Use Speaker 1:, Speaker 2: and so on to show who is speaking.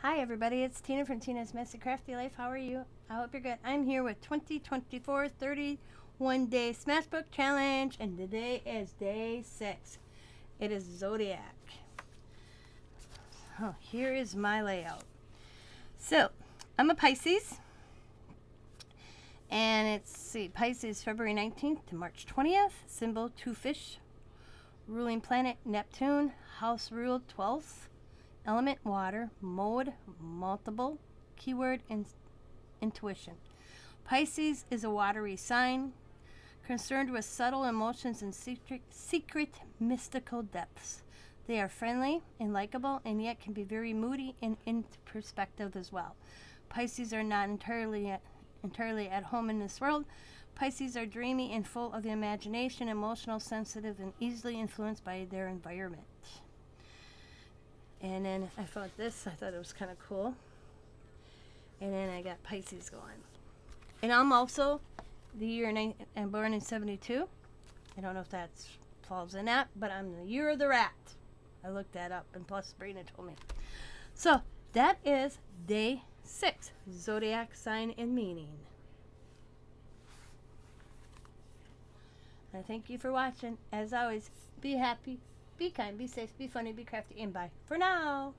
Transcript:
Speaker 1: Hi everybody, it's Tina from Tina's Messy Crafty Life. How are you? I hope you're good. I'm here with 2024 31-day Smashbook Challenge, and today is day 6. It is Zodiac. Oh, here is my layout. So, I'm a Pisces, and Pisces February 19th to March 20th. Symbol 2 fish. Ruling planet Neptune. House ruled 12th. Element water. Mode multiple. Keyword intuition. Pisces is a watery sign, concerned with subtle emotions and secret mystical depths. They are friendly and likable, and yet can be very moody and introspective as well. Pisces are not entirely at home in this world. Pisces are dreamy and full of the imagination, emotional, sensitive, and easily influenced by their environment. And then I found this. I thought it was kind of cool. And then I got Pisces going. And I'm also I'm born in 72. I don't know if that falls in that, but I'm the year of the rat. I looked that up, and plus Sabrina told me. So that is day 6, zodiac sign and meaning. I thank you for watching. As always, be happy, be kind, be safe, be funny, be crafty, and bye for now.